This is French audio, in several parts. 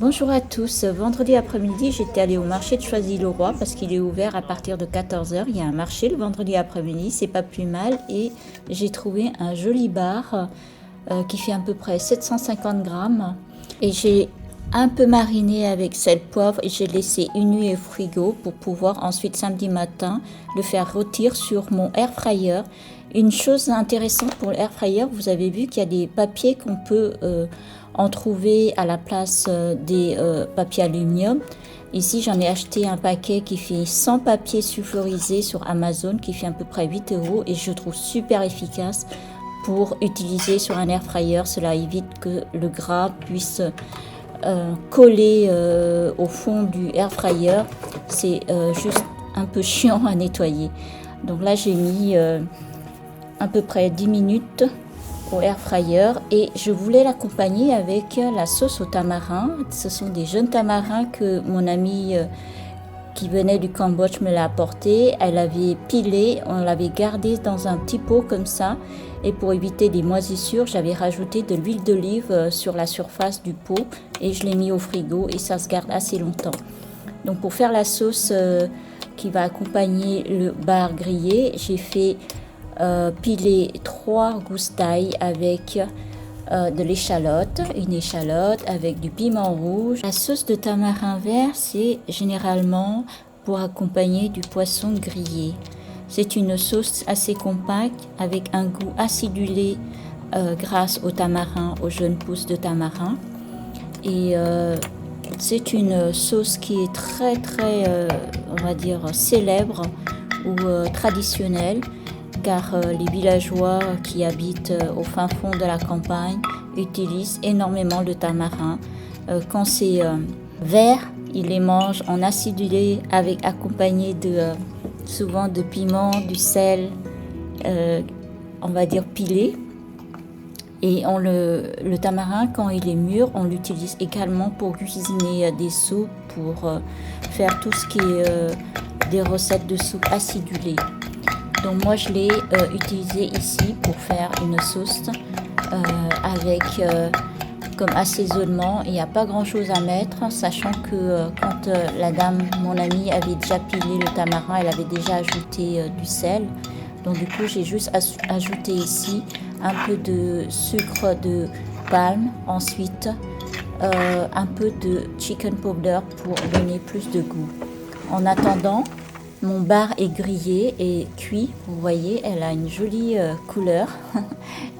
Bonjour à tous. Vendredi après-midi, j'étais allée au marché de Choisy-le-Roi parce qu'il est ouvert à partir de 14 heures. Il y a un marché le vendredi après-midi, c'est pas plus mal. Et j'ai trouvé un joli bar qui fait à peu près 750 grammes. Et j'ai un peu mariné avec sel, poivre et j'ai laissé une nuit au frigo pour pouvoir ensuite samedi matin le faire rôtir sur mon air fryer. Une chose intéressante pour l'air fryer, vous avez vu qu'il y a des papiers qu'on peut en trouver à la place des papiers aluminium. Ici, j'en ai acheté un paquet qui fait 100 papiers sulfurisés sur Amazon, qui fait à peu près 8 € et je trouve super efficace pour utiliser sur un air fryer. Cela évite que le gras puisse coller au fond du air fryer. C'est juste un peu chiant à nettoyer. Donc là, j'ai mis à peu près 10 minutes au air fryer et je voulais l'accompagner avec la sauce au tamarin. Ce sont des jeunes tamarins que mon amie qui venait du Cambodge me l'a apporté. Elle avait pilé, on l'avait gardé dans un petit pot comme ça et pour éviter des moisissures, j'avais rajouté de l'huile d'olive sur la surface du pot et je l'ai mis au frigo et ça se garde assez longtemps. Donc pour faire la sauce qui va accompagner le bar grillé, j'ai fait piler 3 gousses d'ail avec de l'échalote, une échalote avec du piment rouge. La sauce de tamarin vert, c'est généralement pour accompagner du poisson grillé. C'est une sauce assez compacte avec un goût acidulé grâce au tamarin, aux jeunes pousses de tamarin. Et c'est une sauce qui est très on va dire célèbre ou traditionnelle, car les villageois qui habitent au fin fond de la campagne utilisent énormément le tamarin. Quand c'est vert, ils les mangent en acidulé avec accompagné de souvent de piment, du sel, on va dire pilé. Et le tamarin, quand il est mûr, on l'utilise également pour cuisiner des soupes, pour faire tout ce qui est des recettes de soupe acidulées. Donc moi je l'ai utilisé ici pour faire une sauce avec comme assaisonnement. Il n'y a pas grand chose à mettre, sachant que quand la dame, mon amie, avait déjà pilé le tamarin, elle avait déjà ajouté du sel. Donc du coup j'ai juste ajouté ici un peu de sucre de palme, ensuite un peu de chicken powder pour donner plus de goût. En attendant, mon bar est grillé et cuit, vous voyez, elle a une jolie couleur.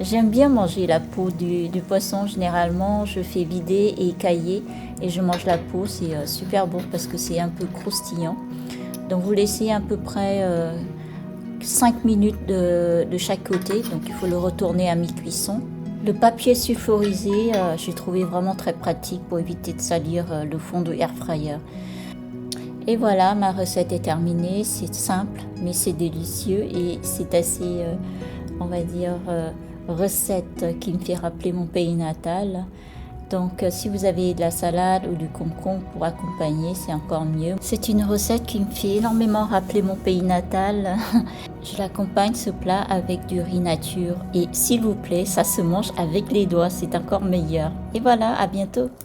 J'aime bien manger la peau du poisson, généralement je fais vider et écailler et je mange la peau, c'est super bon parce que c'est un peu croustillant. Donc vous laissez à peu près 5 minutes de chaque côté, donc il faut le retourner à mi-cuisson. Le papier sulfurisé, j'ai trouvé vraiment très pratique pour éviter de salir le fond de air fryer. Et voilà, ma recette est terminée. C'est simple, mais c'est délicieux et c'est assez, on va dire, recette qui me fait rappeler mon pays natal. Donc, si vous avez de la salade ou du concombre pour accompagner, c'est encore mieux. C'est une recette qui me fait énormément rappeler mon pays natal. Je l'accompagne ce plat avec du riz nature. Et s'il vous plaît, ça se mange avec les doigts, c'est encore meilleur. Et voilà, à bientôt.